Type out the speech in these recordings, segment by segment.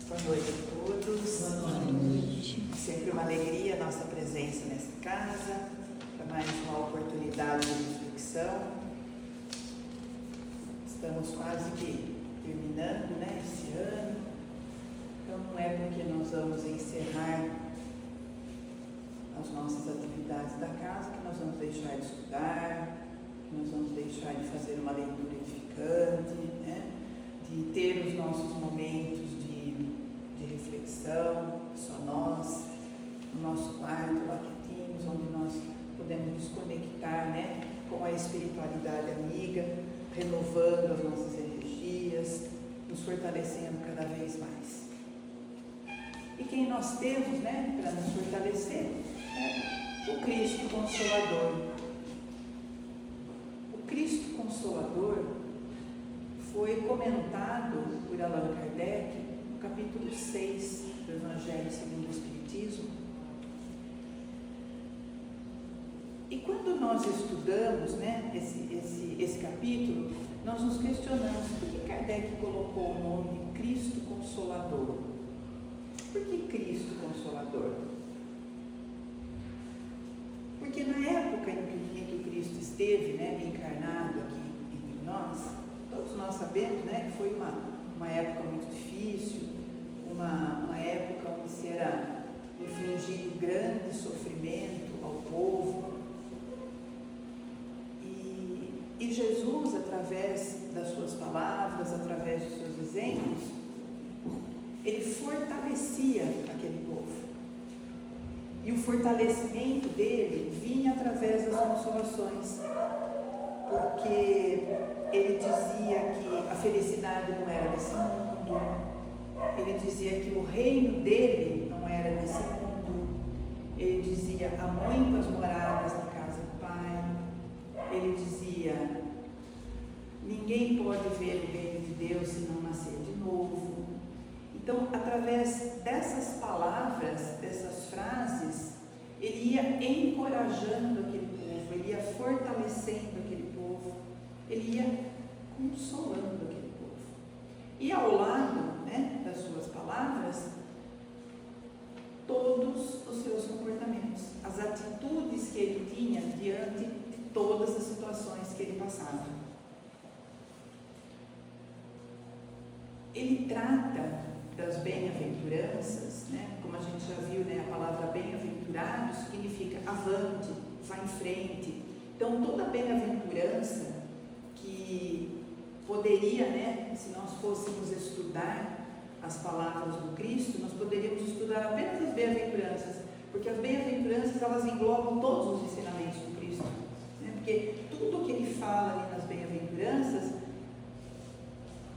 Boa noite a todos. Boa noite. Sempre uma alegria a nossa presença nesta casa, para mais uma oportunidade de reflexão. Estamos quase que terminando, esse ano. Então não é porque nós vamos encerrar as nossas atividades da casa que nós vamos deixar de estudar, que nós vamos deixar de fazer uma leitura edificante, de ter os nossos momentos de reflexão, só nós, no nosso quarto, lá quietinhos, onde nós podemos nos conectar, com a espiritualidade amiga, renovando as nossas energias, nos fortalecendo cada vez mais. E quem nós temos, para nos fortalecer? O Cristo Consolador. O Cristo Consolador foi comentado por Allan Kardec no capítulo 6 do Evangelho segundo o Espiritismo. E quando nós estudamos esse capítulo, nós nos questionamos por que Kardec colocou o nome de Cristo Consolador. Por que Cristo Consolador? Porque na época em que o Cristo esteve encarnado aqui entre nós, todos nós sabemos que foi uma época muito difícil, uma época onde se era infligido grande sofrimento ao povo. E Jesus, através das suas palavras, através dos seus exemplos, ele fortalecia aquele povo. E o fortalecimento dele vinha através das consolações, porque ele dizia que a felicidade não era desse mundo, ele dizia que o reino dele não era desse mundo, ele dizia: há muitas moradas na casa do Pai, ele dizia: ninguém pode ver o reino de Deus se não nascer de novo. Então, através dessas palavras, dessas frases, ele ia encorajando aquele povo, ele ia fortalecendo aquele povo, ele ia consolando aquele povo. E ao lado das suas palavras, todos os seus comportamentos, as atitudes que ele tinha diante de todas as situações que ele passava. Ele trata das bem-aventuranças, como a gente já viu, a palavra bem-aventurado significa avante, vá em frente. Então, toda bem-aventurança que poderia, se nós fôssemos estudar as palavras do Cristo, nós poderíamos estudar apenas as bem-aventuranças, porque as bem-aventuranças, elas englobam todos os ensinamentos do Cristo, porque tudo que ele fala ali nas bem-aventuranças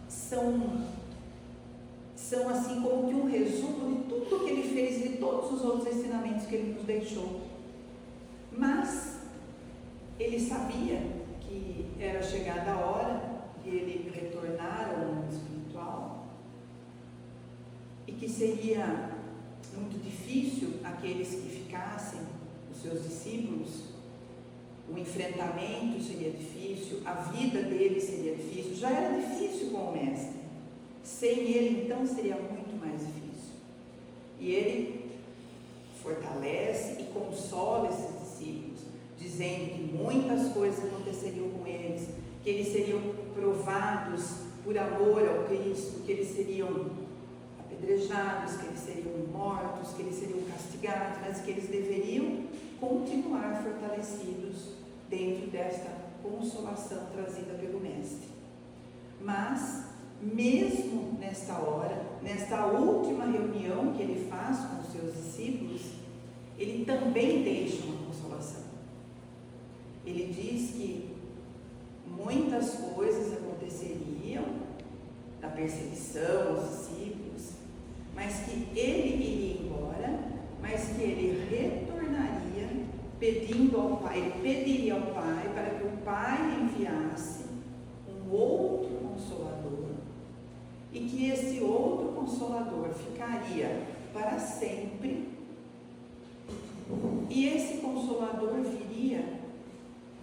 são assim como que um resumo de tudo que ele fez e de todos os outros ensinamentos que ele nos deixou. Mas ele sabia que era chegada a hora de ele retornar ao mundo espiritual e que seria muito difícil aqueles que ficassem, os seus discípulos, o enfrentamento seria difícil, a vida dele seria difícil, já era difícil com o Mestre. Sem ele, então, seria muito mais difícil. E ele fortalece e consola esses discípulos, dizendo que muitas coisas aconteceriam com eles, que eles seriam provados por amor ao Cristo, que eles seriam apedrejados, que eles seriam mortos, que eles seriam castigados, mas que eles deveriam continuar fortalecidos dentro desta consolação trazida pelo Mestre. Mas mesmo nesta hora, nesta última reunião que ele faz com os seus discípulos, ele também deixa uma consolação. Ele diz que muitas coisas aconteceriam da perseguição aos discípulos, mas que ele iria embora, mas que ele retornaria pedindo ao Pai, ele pediria ao Pai para que o Pai enviasse um outro Consolador, e que esse outro Consolador ficaria para sempre, e esse Consolador viria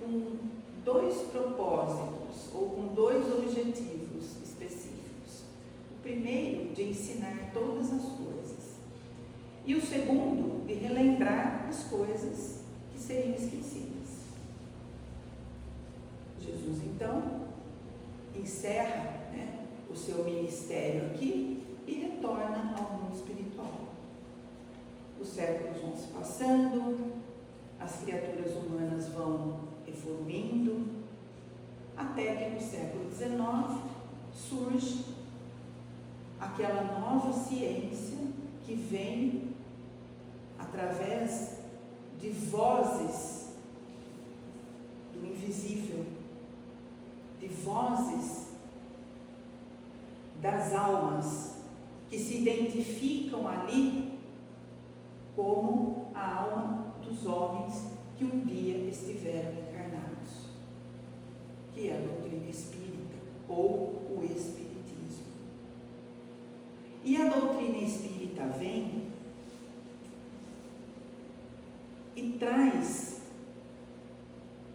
com dois propósitos, ou com dois objetivos específicos. O primeiro de ensinar todas as coisas. E o segundo, de relembrar as coisas que seriam esquecidas. Jesus, então, encerra, né, o seu ministério aqui e retorna ao mundo espiritual. Os séculos vão se passando, as criaturas humanas vão evoluindo, até que no século XIX surge aquela nova ciência que vem através de vozes do invisível, de vozes das almas que se identificam ali como a alma dos homens que um dia estiveram encarnados, que é a doutrina espírita ou o espiritismo. E a doutrina espírita vem e traz,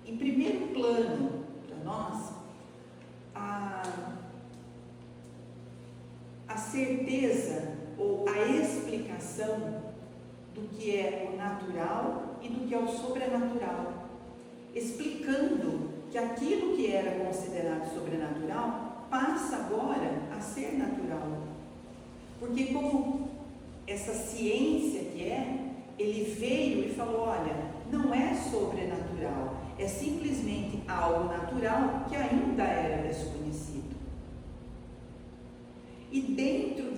em primeiro plano para nós, a certeza ou a explicação do que é o natural e do que é o sobrenatural, explicando que aquilo que era considerado sobrenatural passa agora a ser natural. Porque como essa ciência que ele veio e falou, olha, não é sobrenatural, é simplesmente algo natural que ainda era desconhecido. E dentro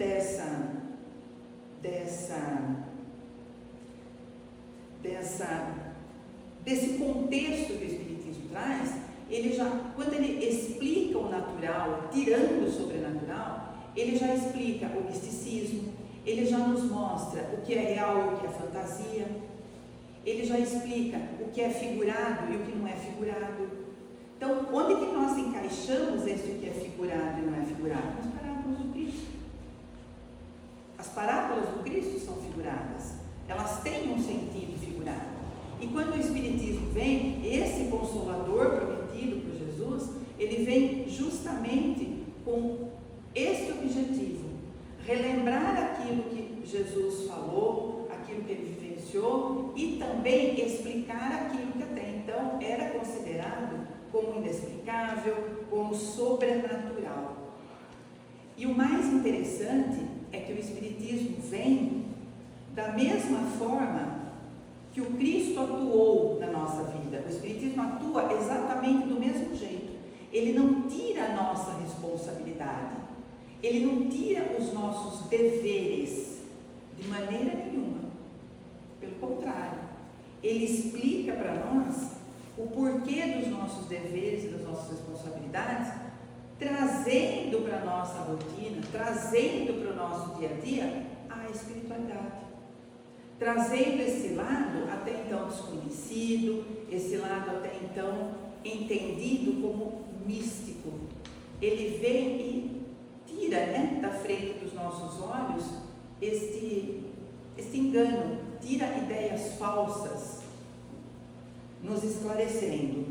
desse contexto que o Espiritismo traz, quando ele explica o natural, tirando o sobrenatural, ele já explica o misticismo, ele já nos mostra o que é real e o que é fantasia, ele já explica o que é figurado e o que não é figurado. Então, onde que nós encaixamos esse que é figurado e não é figurado? Nas parábolas do Cristo. As parábolas do Cristo são figuradas, elas têm um sentido figurado. E quando o Espiritismo vem, esse Consolador prometido por Jesus, ele vem justamente com esse objetivo, relembrar aquilo que Jesus falou, aquilo que ele vivenciou e também explicar aquilo que até então era considerado como inexplicável, como sobrenatural. E o mais interessante é que o Espiritismo vem da mesma forma que o Cristo atuou na nossa vida. O Espiritismo atua exatamente do mesmo jeito. Ele não tira a nossa responsabilidade, ele não tira os nossos deveres de maneira nenhuma. Pelo contrário, ele explica para nós o porquê dos nossos deveres e das nossas responsabilidades, trazendo para a nossa rotina, trazendo para o nosso dia a dia a espiritualidade, trazendo esse lado até então desconhecido, esse lado até então entendido como místico. Ele vem e tira, da frente dos nossos olhos este engano, tira ideias falsas, nos esclarecendo.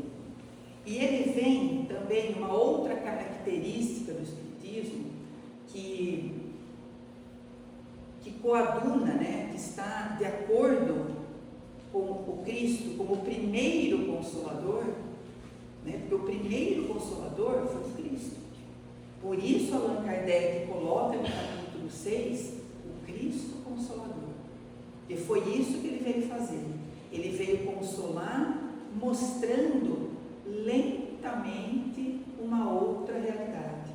E ele vem também uma outra característica do Espiritismo que coaduna, que está de acordo com o Cristo como o primeiro Consolador, porque o primeiro Consolador foi o Cristo. Por isso Allan Kardec coloca no capítulo 6 o Cristo Consolador, porque foi isso que ele veio fazer. Ele veio consolar, mostrando lentamente uma outra realidade.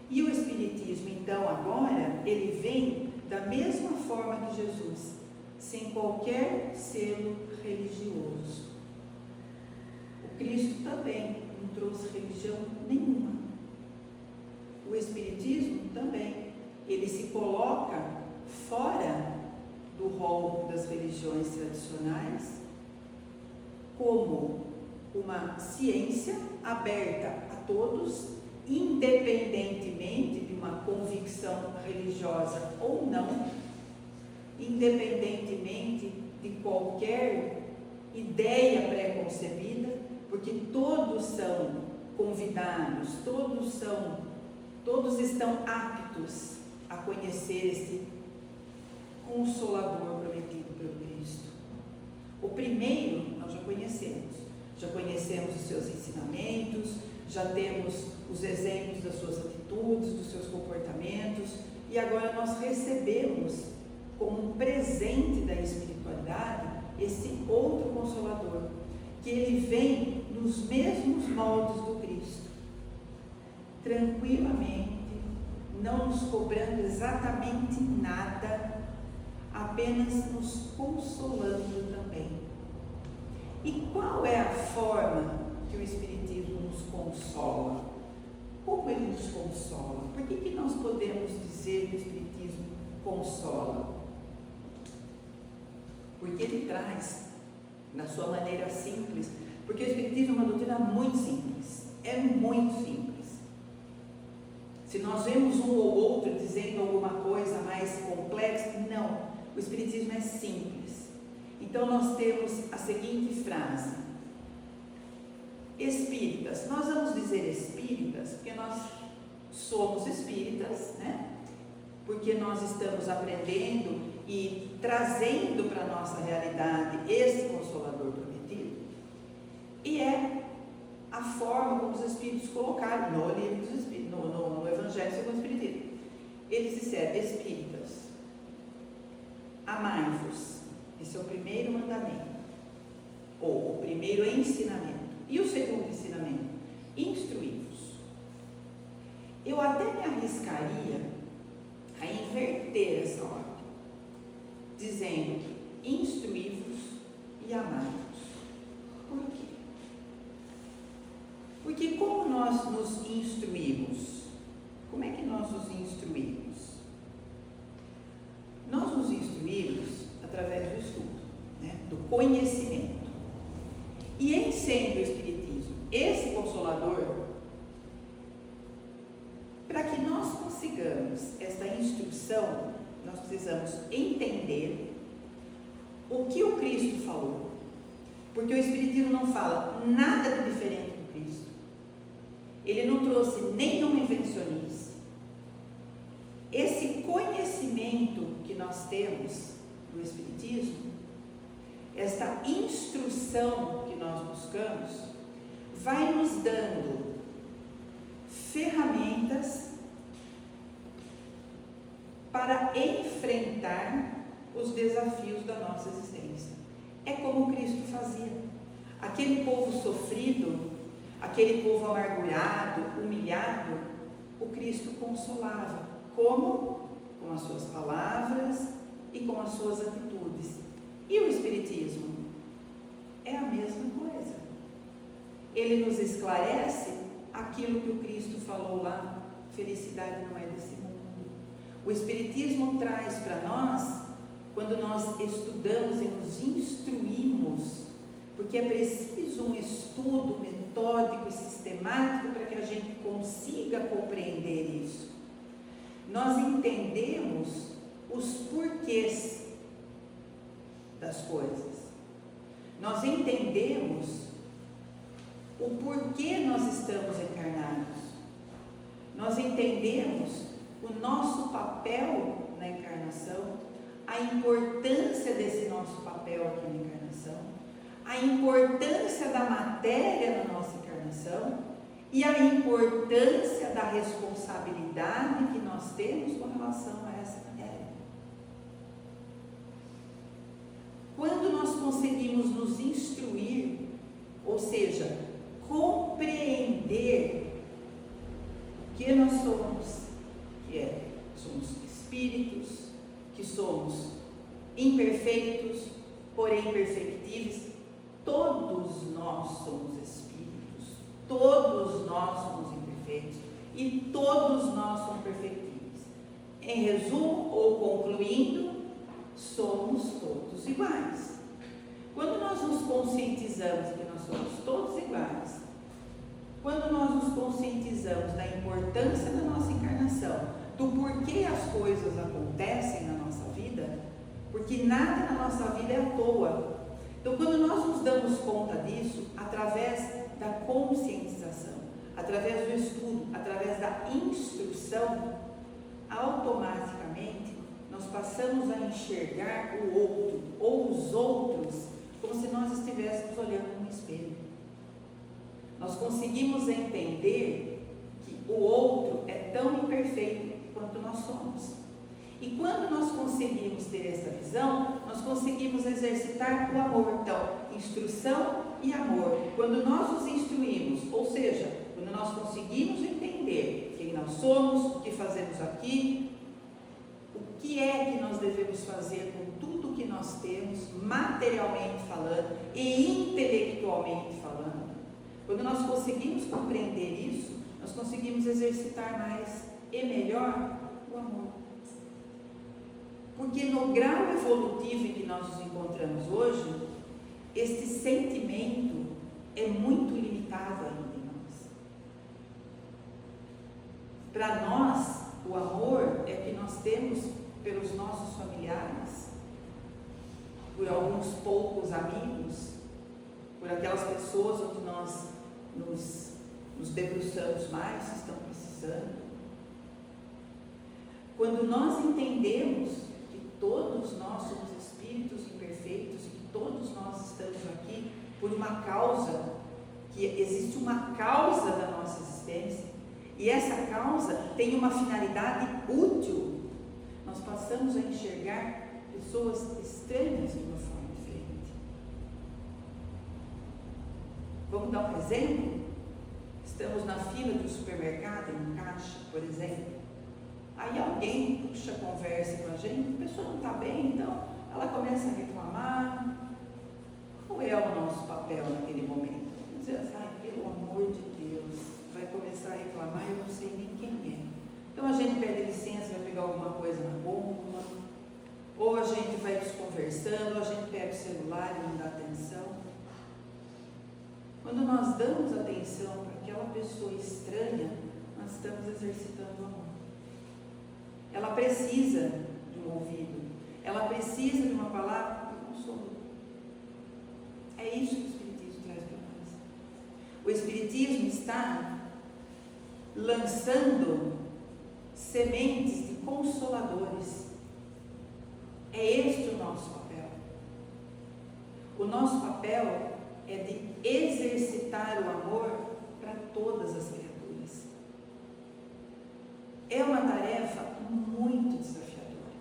E o Espiritismo, então, agora, ele vem da mesma forma que Jesus, sem qualquer selo religioso. O Cristo também não trouxe religião nenhuma. O Espiritismo também, ele se coloca fora do rol das religiões tradicionais como uma ciência aberta a todos, independentemente de uma convicção religiosa ou não, independentemente de qualquer ideia pré-concebida, porque todos são convidados, todos estão aptos a conhecer esse Consolador prometido pelo Cristo. O primeiro nós já conhecemos os seus ensinamentos, já temos os exemplos das suas atitudes, dos seus comportamentos, e agora nós recebemos como um presente da espiritualidade esse outro Consolador, que ele vem nos mesmos moldes do Cristo, tranquilamente, não nos cobrando exatamente nada, apenas nos consolando também. E qual é a forma que o Espiritismo nos consola? Como ele nos consola? Por que nós podemos dizer que o Espiritismo consola? Porque ele traz, na sua maneira simples, porque o Espiritismo é uma doutrina muito simples, é muito simples. Se nós vemos um ou outro dizendo alguma coisa mais complexa, não, o Espiritismo é simples. Então nós temos a seguinte frase: espíritas. Nós vamos dizer espíritas porque nós somos espíritas, né? Porque nós estamos aprendendo e trazendo para a nossa realidade esse Consolador prometido, e é a forma como os Espíritos colocaram no livro dos Espíritos, no Evangelho segundo o Espiritismo. Eles disseram: espíritas, amai-vos. Esse é o primeiro mandamento, ou o primeiro ensinamento. E o segundo ensinamento? Instruí-vos. Eu até me arriscaria a inverter essa ordem, dizendo: instruí-vos e amai-vos. Por quê? Porque como nós nos instruímos? Como é que nós nos instruímos? Nós nos instruímos através do estudo, né? Do conhecimento. E em sendo o Espiritismo esse Consolador, para que nós consigamos esta instrução, nós precisamos entender o que o Cristo falou. Porque o Espiritismo não fala nada de diferente do Cristo. Ele não trouxe nenhuma invencionice. Esse conhecimento que nós temos do Espiritismo, esta instrução que nós buscamos, vai nos dando ferramentas para enfrentar os desafios da nossa existência. É como Cristo fazia. Aquele povo sofrido, aquele povo amargurado, humilhado, o Cristo consolava. Como? Com as suas palavras e com as suas atitudes. E o Espiritismo? É a mesma coisa. Ele nos esclarece aquilo que o Cristo falou lá: felicidade não é desse mundo. O Espiritismo traz para nós, quando nós estudamos e nos instruímos, porque é preciso um estudo metódico e sistemático para que a gente consiga compreender isso. Nós entendemos os porquês das coisas. Nós entendemos o porquê nós estamos encarnados. Nós entendemos o nosso papel na encarnação, a importância desse nosso papel aqui na encarnação, a importância da matéria na nossa encarnação e a importância da responsabilidade que nós temos com relação a essa matéria. Quando nós conseguimos nos instruir, ou seja, compreender que nós somos, somos espíritos, que somos imperfeitos, porém perfectíveis. Todos nós somos espíritos, todos nós somos imperfeitos e todos nós somos perfectíveis. Em resumo, ou concluindo, somos todos iguais. Quando nós nos conscientizamos que nós somos todos iguais, quando nós nos conscientizamos da importância da nossa encarnação, do porquê as coisas acontecem na nossa vida, porque nada na nossa vida é à toa. Então, quando nós nos damos conta disso, através da conscientização, através do estudo, através da instrução, automaticamente passamos a enxergar o outro ou os outros como se nós estivéssemos olhando no espelho. Nós conseguimos entender que o outro é tão imperfeito quanto nós somos. E quando nós conseguimos ter essa visão, nós conseguimos exercitar o amor. Então, instrução e amor. Quando nós nos instruímos, ou seja, quando nós conseguimos entender quem nós somos, o que fazemos aqui, o que é que nós devemos fazer com tudo que nós temos, materialmente falando e intelectualmente falando, quando nós conseguimos compreender isso, nós conseguimos exercitar mais e melhor o amor. Porque no grau evolutivo em que nós nos encontramos hoje, este sentimento é muito limitado ainda em nós. Para nós, o amor é que nós temos pelos nossos familiares, por alguns poucos amigos, por aquelas pessoas onde nós nos debruçamos mais, se estão precisando. Quando nós entendemos que todos nós somos espíritos imperfeitos, que todos nós estamos aqui por uma causa, que existe uma causa da nossa existência, e essa causa tem uma finalidade útil, nós passamos a enxergar pessoas estranhas de uma forma diferente. Vamos dar um exemplo? Estamos na fila do supermercado, em um caixa, por exemplo. Aí alguém puxa a conversa com a gente, a pessoa não está bem, então ela começa a reclamar. Qual é o nosso papel naquele momento? Dizer assim, pelo amor de Deus, vai começar a reclamar, eu não sei nem quem é. Então a gente pede licença, vai pegar alguma coisa na bomba, ou a gente vai desconversando, ou a gente pega o celular e não dá atenção. Quando nós damos atenção para aquela pessoa estranha, nós estamos exercitando o amor. Ela precisa de um ouvido, ela precisa de uma palavra e um consolo. É isso que o Espiritismo traz para nós. O Espiritismo está lançando sementes de consoladores. É este o nosso papel. O nosso papel é de exercitar o amor para todas as criaturas. É uma tarefa muito desafiadora,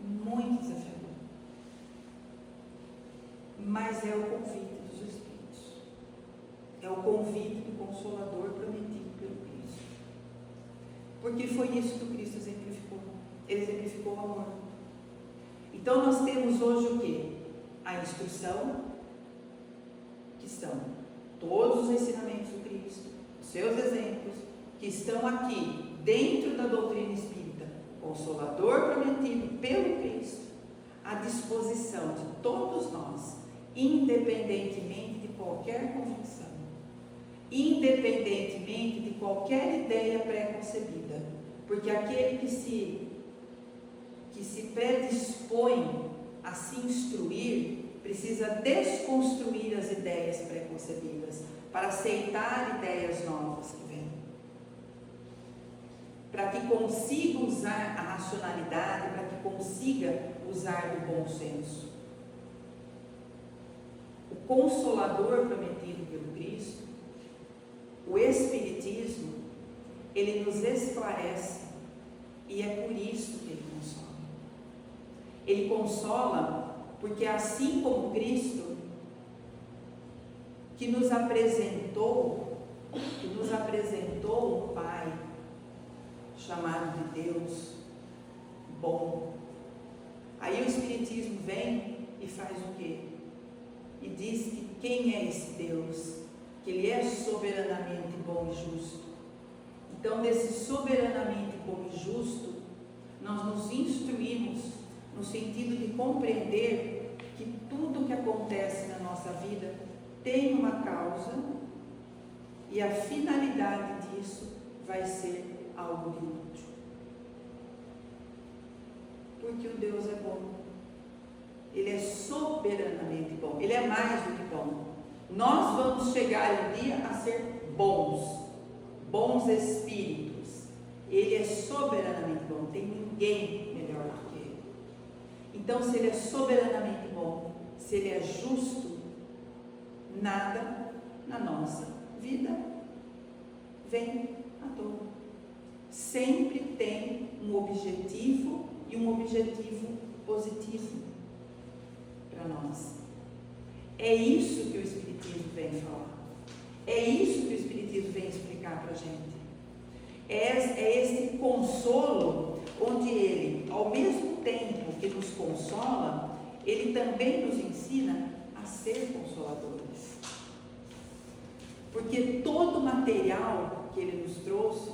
muito desafiadora. Mas é o convite dos Espíritos, é o convite do Consolador prometido pelo Cristo. Porque foi isso que o Cristo exemplificou. Ele exemplificou o amor. Então nós temos hoje o quê? A instrução, que são todos os ensinamentos do Cristo, os seus exemplos, que estão aqui dentro da doutrina espírita, o Consolador prometido pelo Cristo, à disposição de todos nós, independentemente de qualquer convicção, independentemente de qualquer ideia pré-concebida, porque aquele que se predispõe a se instruir, precisa desconstruir as ideias pré-concebidas para aceitar ideias novas que vêm, para que consiga usar a racionalidade, para que consiga usar o bom senso. O Consolador prometido pelo Cristo, o Espiritismo, ele nos esclarece, e é por isso que ele consola. Ele consola porque, assim como Cristo, que nos apresentou um Pai chamado de Deus bom. Aí o Espiritismo vem e faz o quê? E diz que quem é esse Deus? Que Ele é soberanamente bom e justo. Então, desse soberanamente bom e justo, nós nos instruímos no sentido de compreender que tudo que acontece na nossa vida tem uma causa e a finalidade disso vai ser algo de útil. Porque o Deus é bom. Ele é soberanamente bom. Ele é mais do que bom. Nós vamos chegar um dia a ser bons espíritos. Ele é soberanamente bom. Não tem ninguém melhor do que Ele. Então, se Ele é soberanamente bom, se Ele é justo, nada na nossa vida vem à toa. Sempre tem um objetivo, e um objetivo positivo para nós. É isso que o Espiritismo vem falar. É isso que o Espiritismo vem explicar para a gente. É esse consolo onde Ele, ao mesmo tempo que nos consola, Ele também nos ensina a ser consoladores. Porque todo o material que Ele nos trouxe,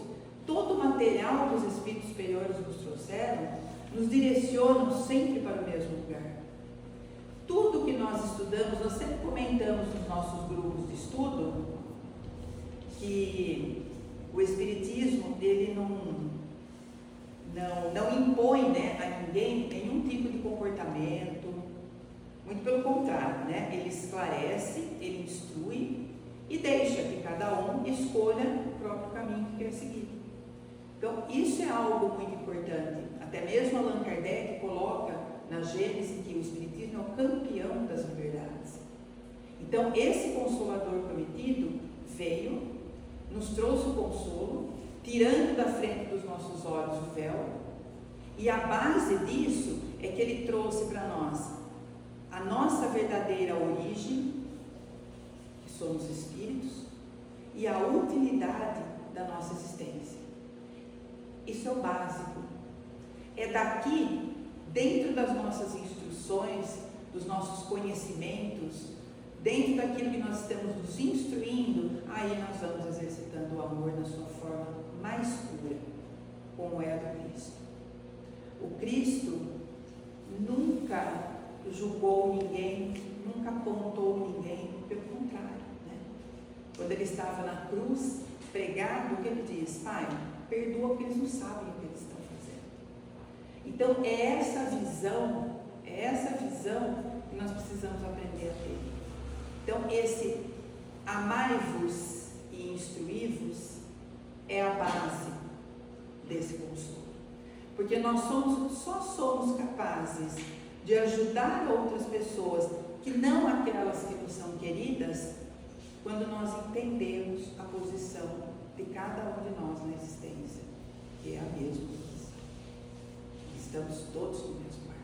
todo o material que os Espíritos superiores nos trouxeram, nos direcionam sempre para o mesmo lugar. Tudo que nós estudamos, nós sempre comentamos nos nossos grupos de estudo, que o Espiritismo, ele não impõe, né, a ninguém nenhum tipo de comportamento, muito pelo contrário, né, ele esclarece, ele instrui e deixa que cada um escolha o próprio caminho que quer seguir. Então, isso é algo muito importante. Até mesmo Allan Kardec coloca na Gênese que o Espiritismo é o campeão das liberdades. Então, esse Consolador prometido veio, nos trouxe o consolo, tirando da frente dos nossos olhos o véu, e a base disso é que Ele trouxe para nós a nossa verdadeira origem, que somos espíritos, e a utilidade da nossa existência. Isso é o básico. É daqui, dentro das nossas instruções, dos nossos conhecimentos, dentro daquilo que nós estamos nos instruindo, aí nós vamos exercitando o amor na sua forma mais pura, como é a do Cristo. O Cristo nunca julgou ninguém, nunca apontou ninguém, pelo contrário, né? Quando Ele estava na cruz, pregado, o que Ele diz? Pai, perdoa porque eles não sabem o que eles estão fazendo. Então, é essa visão que nós precisamos aprender a ter. Então, esse amai-vos e instruí-vos é a base desse consolo. Porque nós só somos capazes de ajudar outras pessoas, que não aquelas que nos são queridas, quando nós entendemos a posição de cada um de nós na existência, que é a mesma posição. Estamos todos no mesmo barco.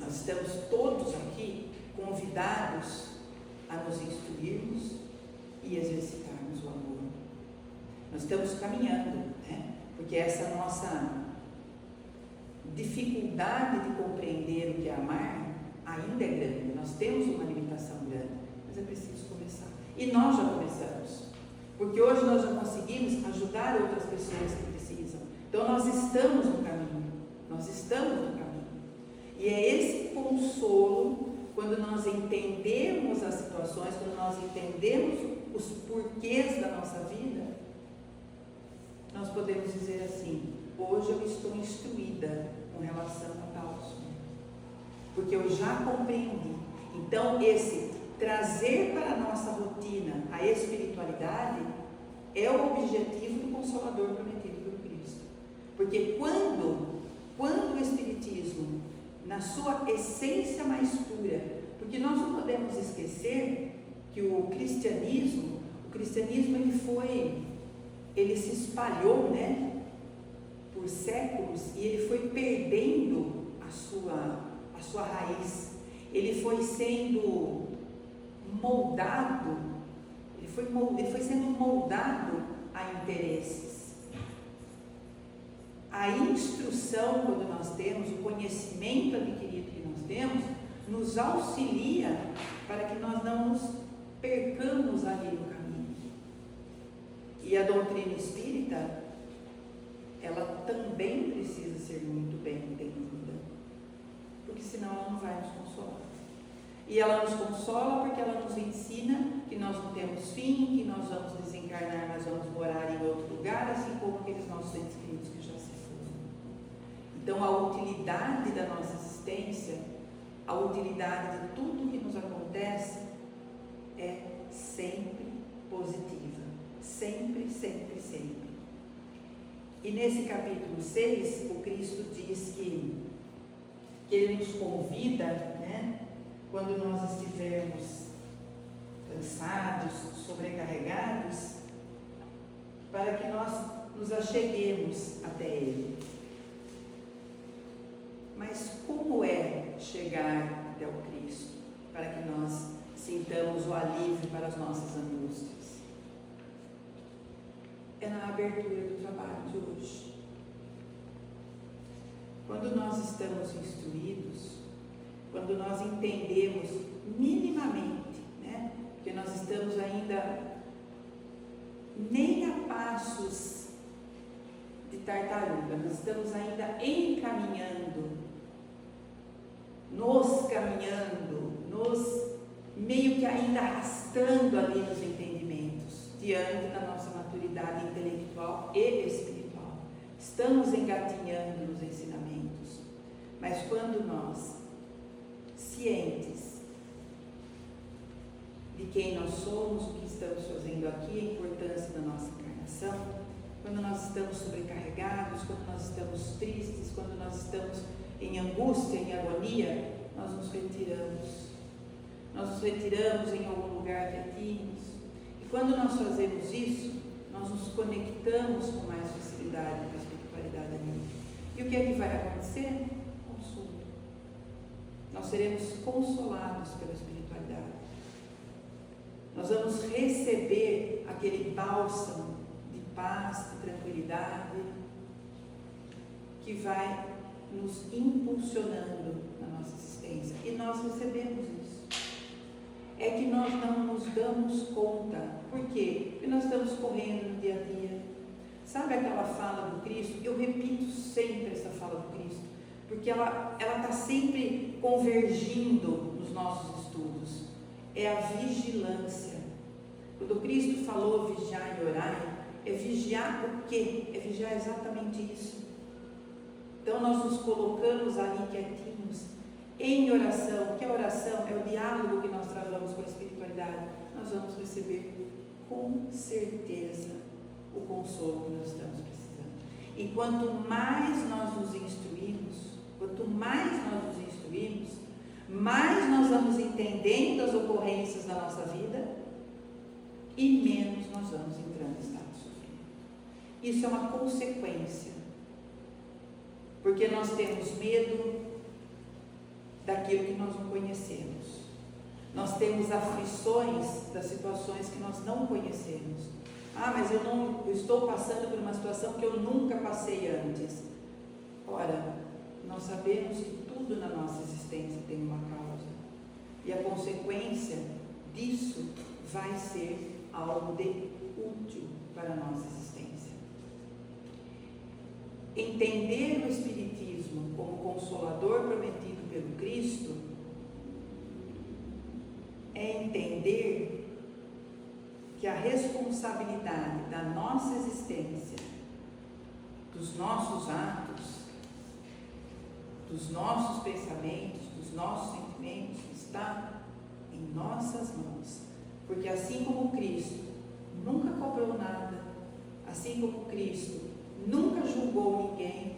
Nós estamos todos aqui convidados a nos instruirmos e exercitarmos o amor. Nós estamos caminhando, né? Porque essa nossa dificuldade de compreender o que é amar ainda é grande. Nós temos uma limitação grande, mas é preciso começar. E nós já começamos, porque hoje nós já conseguimos ajudar outras pessoas que precisam. Então nós estamos no caminho, E é esse consolo, quando nós entendemos as situações, quando nós entendemos os porquês da nossa vida, nós podemos dizer assim: hoje eu estou instruída com relação a tal assunto, porque eu já compreendi. Então, esse trazer para a nossa rotina a espiritualidade é o objetivo do Consolador prometido por Cristo. Porque quando o Espiritismo, na sua essência mais pura, porque nós não podemos esquecer que o cristianismo ele se espalhou, né, por séculos, e ele foi perdendo a sua raiz. Ele foi sendo moldado, ele foi sendo moldado a interesses. A instrução, quando nós temos, o conhecimento adquirido que nós temos, nos auxilia para que nós não nos percamos ali no caminho. E a doutrina espírita, ela também precisa ser muito bem entendida, porque senão ela não vai nos consolar. E ela nos consola porque ela nos ensina que nós não temos fim, que nós vamos desencarnar, nós vamos morar em outro lugar, assim como aqueles nossos entes queridos que já se foram. Então, a utilidade da nossa existência, a utilidade de tudo que nos acontece é sempre positiva. Sempre, sempre, sempre. E nesse capítulo 6, o Cristo diz que que Ele nos convida, né, quando nós estivermos cansados, sobrecarregados, para que nós nos acheguemos até Ele. Mas como é chegar até o Cristo, para que nós sintamos o alívio para as nossas angústias? É na abertura do trabalho de hoje. Quando nós estamos instruídos, quando nós entendemos minimamente, né, porque nós estamos ainda nem a passos de tartaruga, nós estamos ainda encaminhando, nos caminhando, nos meio que ainda arrastando ali nos entendimentos, diante da nossa maturidade intelectual e espiritual. Estamos engatinhando nos ensinamentos, mas quando nós, cientes de quem nós somos, o que estamos fazendo aqui, a importância da nossa encarnação, quando nós estamos sobrecarregados, quando nós estamos tristes, quando nós estamos em angústia, em agonia, nós nos retiramos. Nós nos retiramos em algum lugar quietinhos. E quando nós fazemos isso, nós nos conectamos com mais facilidade com a espiritualidade amiga. E o que é que vai acontecer? Consolo. Nós seremos consolados pela espiritualidade. Nós vamos receber aquele bálsamo de paz, de tranquilidade, que vai nos impulsionando na nossa existência. E nós recebemos isso. É que nós não nos damos conta. Por quê? Porque nós estamos correndo no dia a dia. Sabe aquela fala do Cristo? Eu repito sempre essa fala do Cristo, porque ela está sempre convergindo nos nossos estudos. É a vigilância. Quando Cristo falou vigiar e orar, é vigiar o quê? É vigiar exatamente isso. Então nós nos colocamos ali quietinhos, em oração, que a oração é o diálogo que nós travamos com a espiritualidade. Nós vamos receber com certeza o consolo que nós estamos precisando. E quanto mais nós nos instruímos, mais nós vamos entendendo as ocorrências da nossa vida e menos nós vamos entrando em estado de sofrimento. Isso é uma consequência, porque nós temos medo daquilo que nós não conhecemos. Nós temos aflições das situações que nós não conhecemos. Mas eu estou passando por uma situação que eu nunca passei antes. Ora, nós sabemos que tudo na nossa existência tem uma causa. E a consequência disso vai ser algo de útil para a nossa existência. Entender o Espiritismo como consolador prometido pelo Cristo é entender que a responsabilidade da nossa existência, dos nossos atos, dos nossos pensamentos, dos nossos sentimentos, está em nossas mãos. Porque assim como Cristo nunca cobrou nada, assim como Cristo nunca julgou ninguém,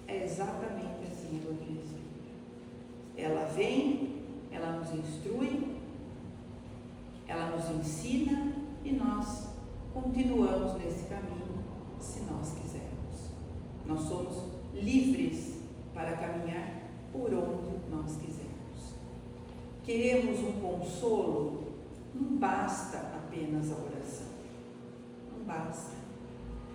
é exatamente assim a doutrina espírita. Ela vem, ela nos instrui, ela nos ensina e nós continuamos nesse caminho se nós quisermos. Nós somos livres para caminhar por onde nós quisermos. Queremos um consolo? Não basta apenas a oração. Não basta.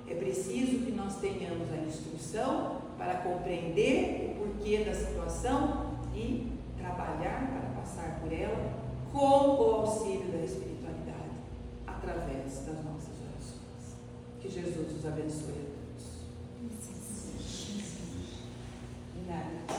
É preciso que nós tenhamos a instrução para compreender o porquê da situação e trabalhar para passar por ela com o auxílio da espiritualidade, através das nossas orações. Que Jesus os abençoe a todos. Obrigada.